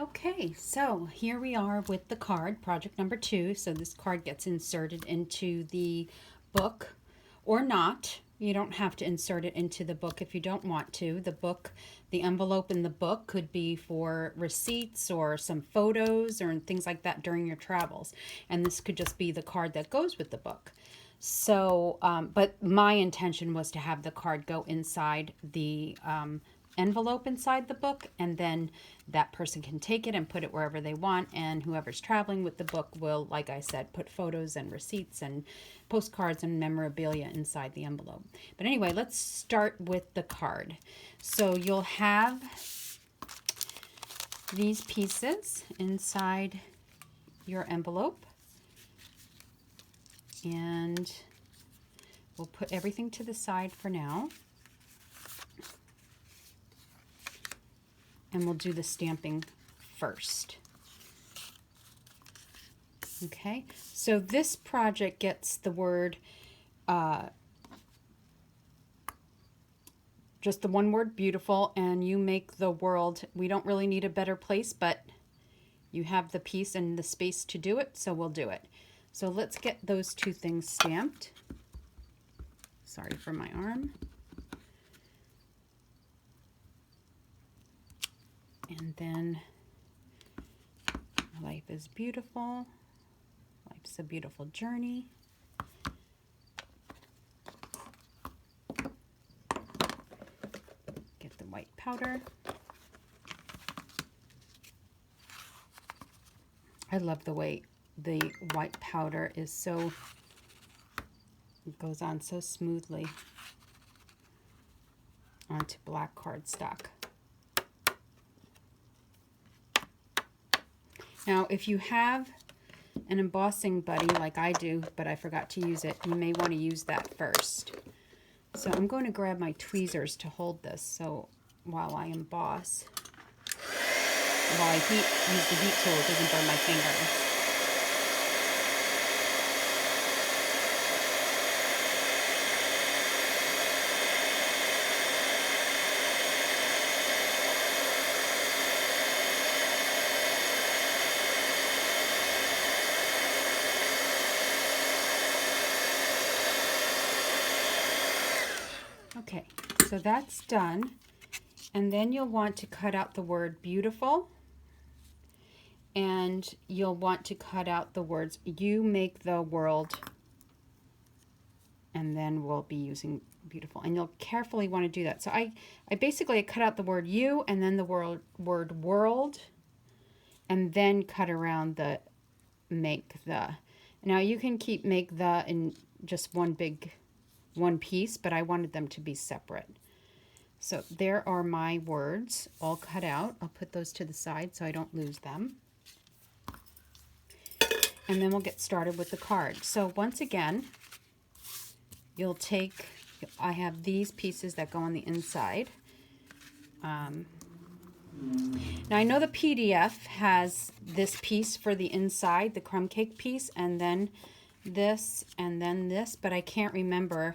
Okay, so here we are with the card, project number 2. So this card gets inserted into the book or not. You don't have to insert it into the book if you don't want to. The book, the envelope in the book could be for receipts or some photos or things like that during your travels. And this could just be the card that goes with the book. So, but my intention was to have the card go inside the envelope inside the book, and then that person can take it and put it wherever they want, and whoever's traveling with the book will, like I said, put photos and receipts and postcards and memorabilia inside the envelope. But anyway, let's start with the card. So you'll have these pieces inside your envelope, and we'll put everything to the side for now. And we'll do the stamping first. Okay, so this project gets the word, just the one word, beautiful, and you make the world. We don't really need a better place, but you have the piece and the space to do it, so we'll do it. So let's get those two things stamped. Sorry for my arm. And then life is beautiful. Life's a beautiful journey. Get the white powder. I love the way the white powder is so, it goes on so smoothly onto black cardstock. Now, if you have an embossing buddy like I do, but I forgot to use it, you may want to use that first. So I'm going to grab my tweezers to hold this, so while I emboss, while I use the heat tool, it doesn't burn my fingers. Okay, so that's done, and then you'll want to cut out the word beautiful, and you'll want to cut out the words you make the world, and then we'll be using beautiful, and you'll carefully want to do that. So I basically cut out the word you and then the word world, and then cut around the make the. Now you can keep make the in just one piece, but I wanted them to be separate. So there are my words all cut out. I'll put those to the side so I don't lose them. And then we'll get started with the card. So once again, you'll take, I have these pieces that go on the inside. Now I know the PDF has this piece for the inside, the crumb cake piece, and then this, and then this, but I can't remember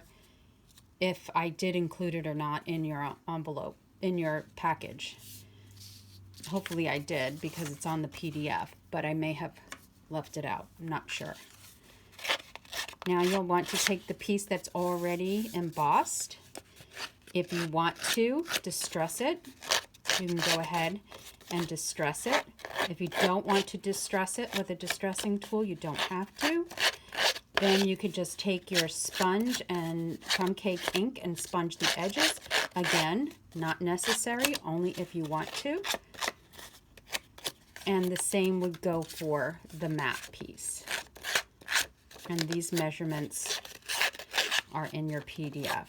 if I did include it or not in your envelope, in your package. Hopefully I did, because it's on the PDF, but I may have left it out. I'm not sure. Now you'll want to take the piece that's already embossed. If you want to distress it, you can go ahead and distress it. If you don't want to distress it with a distressing tool, you don't have to. Then you could just take your sponge and crumb cake ink and sponge the edges. Again, not necessary, only if you want to. And the same would go for the matte piece. And these measurements are in your PDF.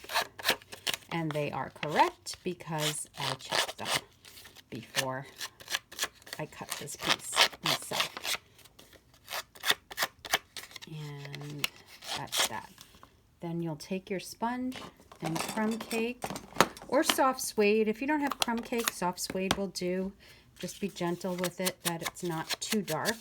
And they are correct because I checked them before I cut this piece myself. And that's that. Then you'll take your sponge and crumb cake or soft suede. If you don't have crumb cake, soft suede will do. Just be gentle with it, that it's not too dark.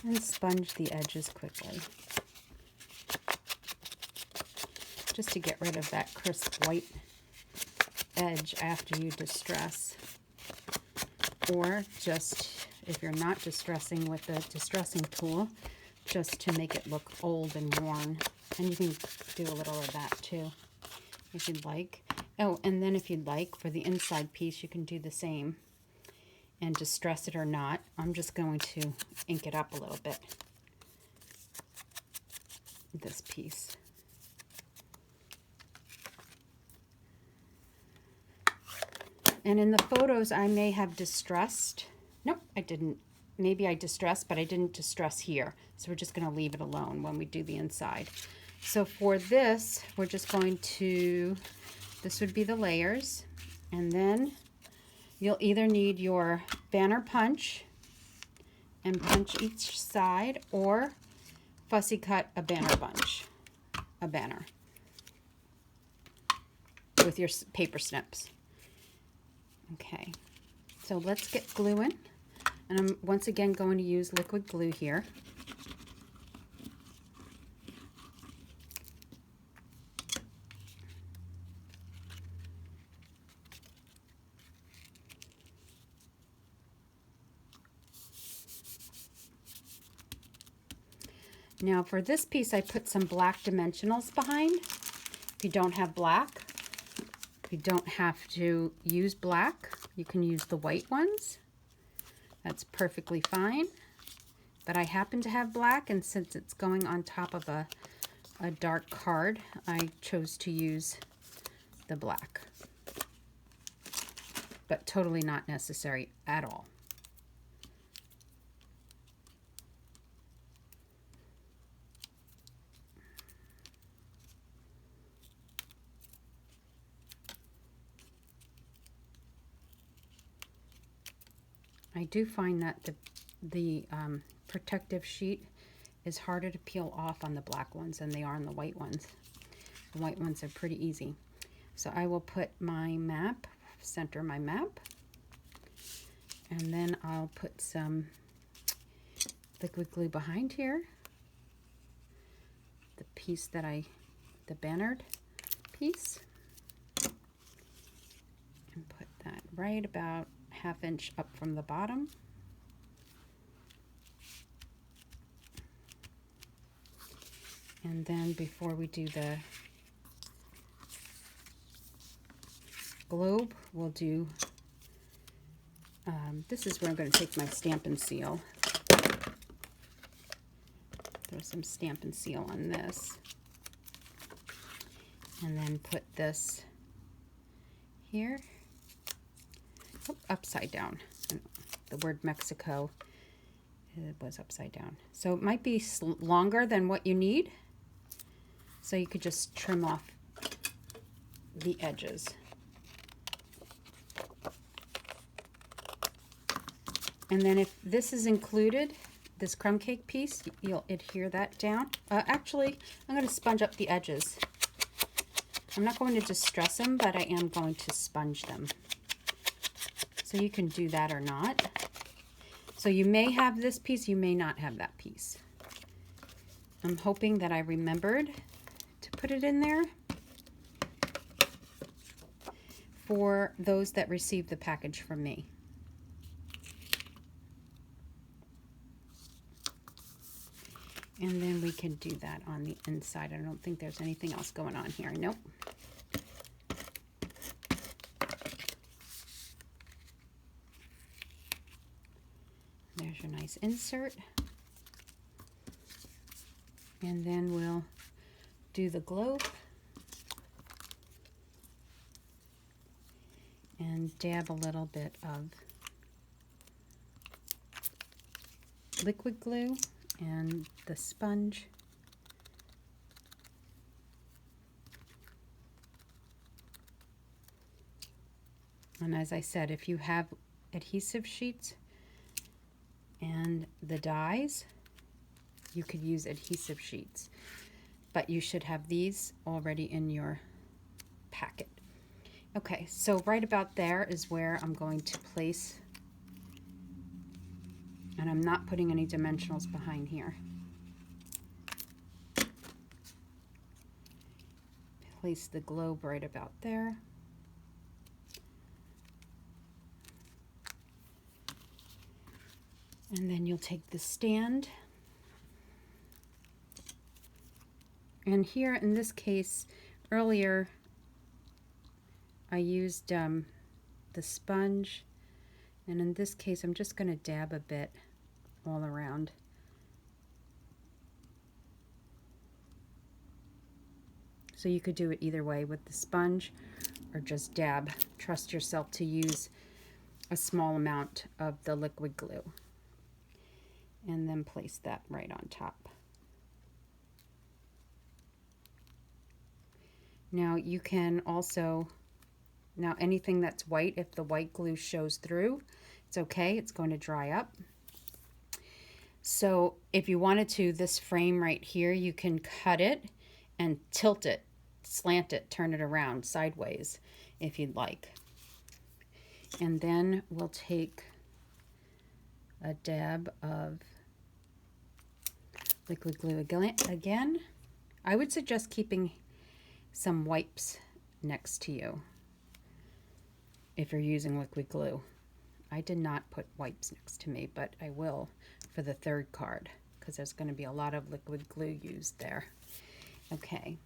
And sponge the edges quickly, just to get rid of that crisp white edge after you distress. Or just, if you're not distressing with the distressing tool, just to make it look old and worn. And you can do a little of that too, if you'd like. Oh, and then if you'd like, for the inside piece, you can do the same. And distress it or not. I'm just going to ink it up a little bit. This piece. And in the photos, I may have distressed. Nope, I didn't. Maybe I distressed, but I didn't distress here. So we're just going to leave it alone when we do the inside. So for this, we're just going to, this would be the layers. And then you'll either need your banner punch and punch each side, or fussy cut a banner bunch, a banner with your paper snips. Okay, so let's get glue in. And I'm once again going to use liquid glue here. Now for this piece, I put some black dimensionals behind. If you don't have black, you don't have to use black. You can use the white ones. That's perfectly fine. But I happen to have black, and since it's going on top of a dark card, I chose to use the black. But totally not necessary at all. I do find that the protective sheet is harder to peel off on the black ones than they are on the white ones. The white ones are pretty easy. So I will put my map, center my map, and then I'll put some liquid glue behind here. The piece that the bannered piece, and put that right about ½ inch up from the bottom. And then before we do the globe, we'll do, this is where I'm going to take my stamp and seal. Throw some stamp and seal on this. And then put this here. Oh, upside down. And the word Mexico, it was upside down. So it might be longer than what you need. So you could just trim off the edges. And then if this is included, this crumb cake piece, you'll adhere that down. Actually, I'm going to sponge up the edges. I'm not going to distress them, but I am going to sponge them. So you can do that or not. So you may have this piece, you may not have that piece. I'm hoping that I remembered to put it in there for those that receive the package from me. And then we can do that on the inside. I don't think there's anything else going on here. Nope. There's your nice insert. And then we'll do the globe and dab a little bit of liquid glue and the sponge. And as I said, if you have adhesive sheets and the dies, you could use adhesive sheets, but you should have these already in your packet. Okay, so right about there is where I'm going to place, and I'm not putting any dimensionals behind here. Place the globe right about there. And then you'll take the stand. And here in this case, earlier I used the sponge. And in this case, I'm just going to dab a bit all around. So you could do it either way with the sponge or just dab. Trust yourself to use a small amount of the liquid glue. And then place that right on top. Now you can also, now anything that's white, if the white glue shows through, it's okay, it's going to dry up. So if you wanted to, this frame right here, you can cut it and tilt it, slant it, turn it around sideways if you'd like. And then we'll take a dab of liquid glue again. I would suggest keeping some wipes next to you if you're using liquid glue. I did not put wipes next to me, but I will for the third card because there's going to be a lot of liquid glue used there. Okay.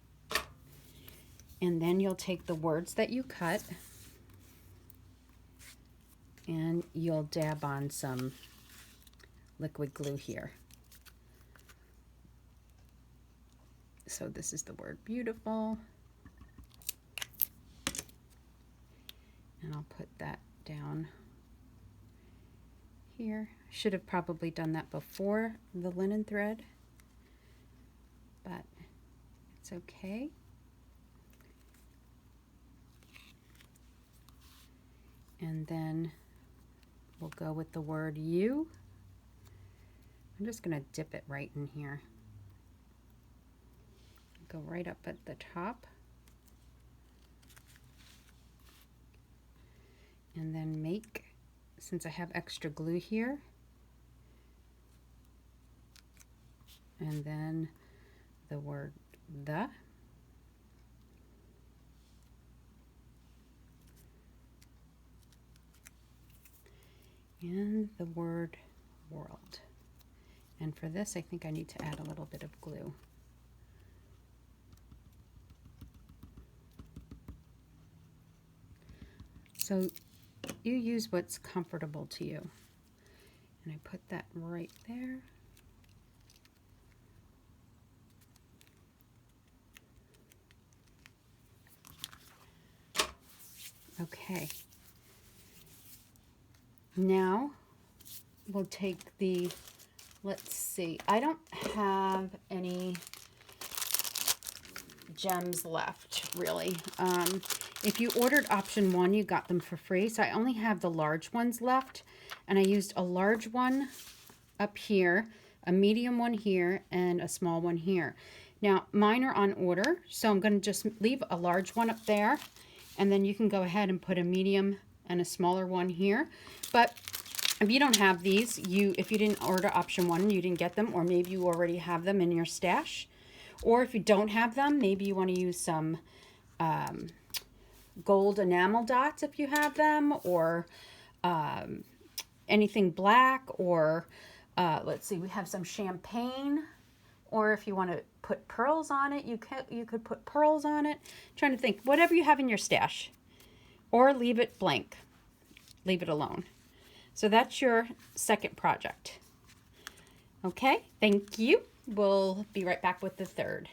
And then you'll take the words that you cut and you'll dab on some liquid glue here. So this is the word beautiful. And I'll put that down here. Should have probably done that before the linen thread, but it's okay. And then we'll go with the word you. I'm just going to dip it right in here. Go right up at the top. And then make, since I have extra glue here, and then the word the, and the word world. And for this, I think I need to add a little bit of glue. So you use what's comfortable to you. And I put that right there. Okay. Now we'll take the, let's see, I don't have any gems left really. If you ordered option 1, you got them for free. So I only have the large ones left, and I used a large one up here, a medium one here, and a small one here. Now mine are on order, so I'm going to just leave a large one up there, and then you can go ahead and put a medium and a smaller one here. But if you don't have these, if you didn't order option 1, you didn't get them, or maybe you already have them in your stash, or if you don't have them, maybe you want to use some gold enamel dots if you have them, or anything black, or let's see, we have some champagne, or if you want to put pearls on it, you could put pearls on it. I'm trying to think, whatever you have in your stash, or leave it blank, leave it alone. So that's your second project. Okay, thank you. We'll be right back with the third.